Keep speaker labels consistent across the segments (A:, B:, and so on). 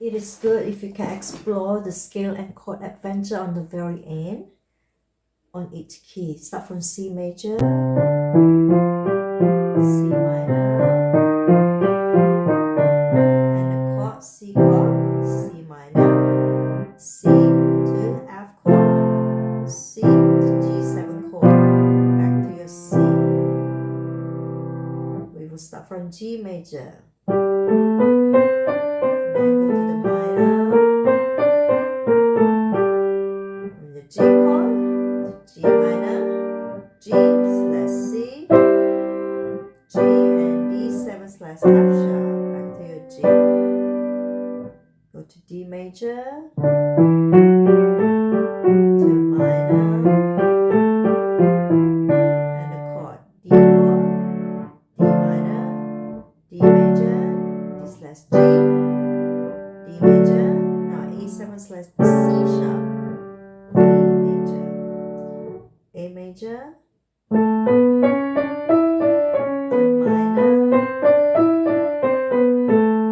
A: It is good if you can explore the scale and chord adventure on the very end on each key. Start from C major, C minor, and the chord, C minor, C to F chord, C to G7 chord, back to your C. We will start from G major. G chord, G minor, G slash C, G and D7 slash F sharp, back to your G. Go to D major, to minor, and the chord, D minor, D major, D slash G, D major, now A7 slash C sharp, A major, to minor,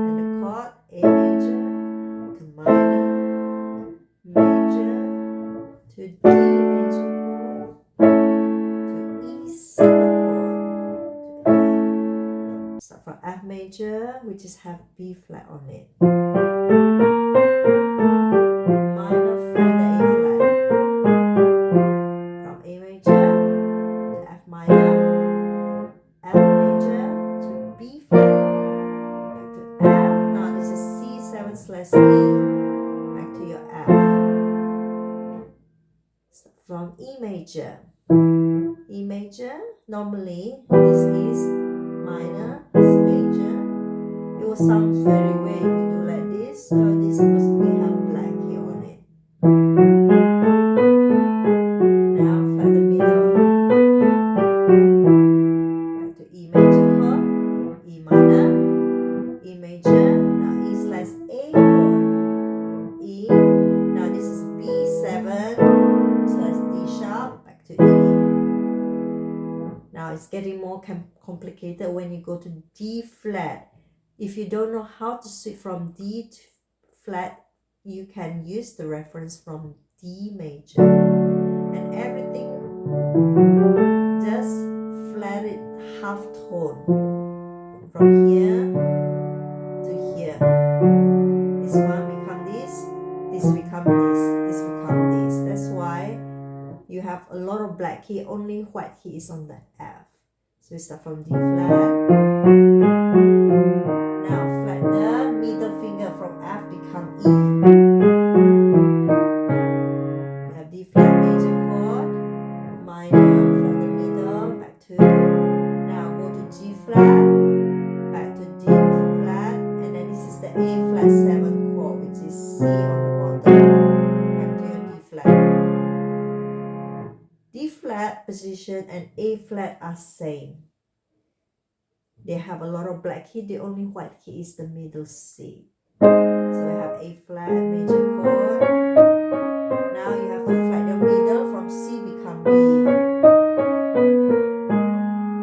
A: and the chord, A major, to minor, major, to D major chord, to E7 chord, to A. Start from F major, we just have B flat on it. Minor flat, the A flat. From A major to F minor, F major to B flat, back to F. Now this is C7 slash E, back to your F. Start from E major. E major, normally this is minor, this is major. It will sound very weird if you do like this, so this must we have black here on it. Now flat the middle. Back to E major chord, E minor, E major, now E slash A chord, E, now this is B7 slash D sharp, back to E. Now it's getting more complicated when you go to D flat. If you don't know how to switch from D to flat, you can use the reference from D major. And everything, just flat it half tone. From here to here. This one become this become this, this become this. That's why you have a lot of black key, only white key is on the F. So we start from D flat. Now flat the middle finger from F become E. We have D flat major chord, minor, flat the middle, back to, now go to G flat, back to D flat, and then this is the A flat 7 chord, which is C on the bottom, back to your D flat. D flat position and A flat are same. They have a lot of black key, the only white key is the middle C. So we have A flat major chord. Now you have to flat your middle, from C become B.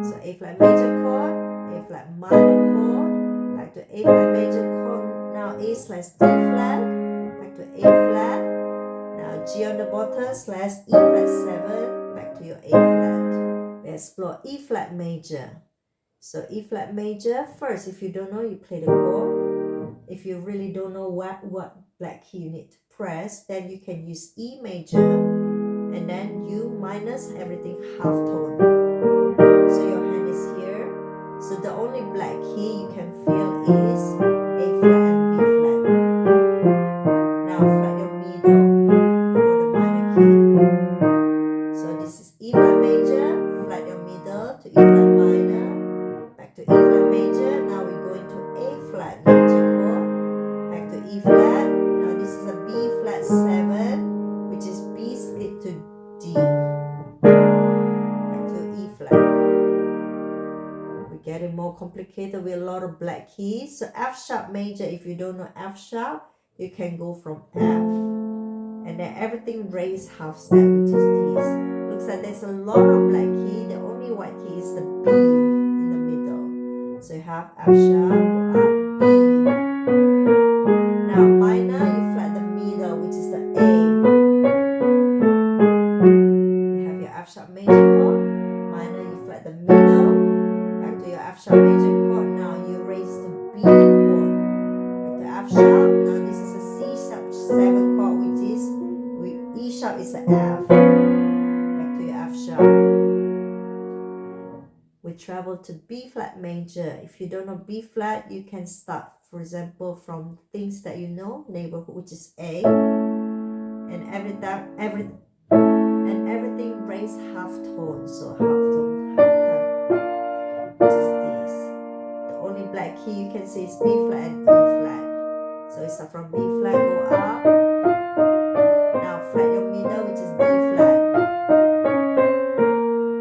A: So A flat major chord, A flat minor chord, back to A flat major chord, now A slash D flat, back to A flat, now G on the bottom slash E flat 7, back to your A flat. We explore E flat major. So E flat major, first if you don't know, you play the chord. If you really don't know what black key you need to press, then you can use E major, and then you minus everything half tone. So your hand is here. So the only black key you can feel is A flat and B flat. Now flat your middle for the minor key. So this is E flat major, flat your middle to E flat minor, back to E flat major. Now we go into A flat major chord, back to E flat. Now this is a B flat 7, which is B split to D, back to E flat. We're getting more complicated with a lot of black keys. So F sharp major, if you don't know F sharp, you can go from F, and then everything raised half step, which is this. Looks like there's a lot of black key, the only white key is the B in the middle. So you have F sharp, go up, B. Now F sharp. Now this is a C sharp 7 chord, which is E sharp is an F. Back to your F sharp. We travel to B flat major. If you don't know B flat, you can start, for example, from things that you know, neighborhood, which is A, and everything raise half tone, so half tone, half time, which is this. The only black key you can see is B flat and E flat. So you start from B flat, go up. Now flat your middle, which is B flat.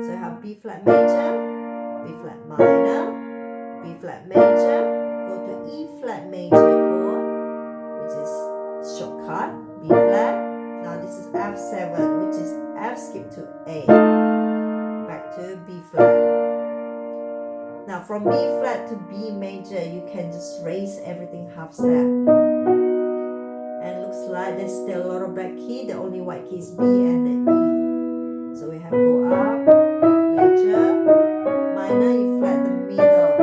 A: So you have B flat major, B flat minor, B flat major, go to E flat major chord, which is shortcut, B flat. Now this is F7, which is F skip to A, back to B flat. Now from B flat to B major, you can just raise everything half step. And looks like there's still a lot of black key, the only white key is B and the E. So we have go up, major, minor, you flat the middle.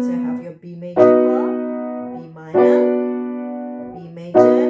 A: So you have your B major chord, B minor, B major,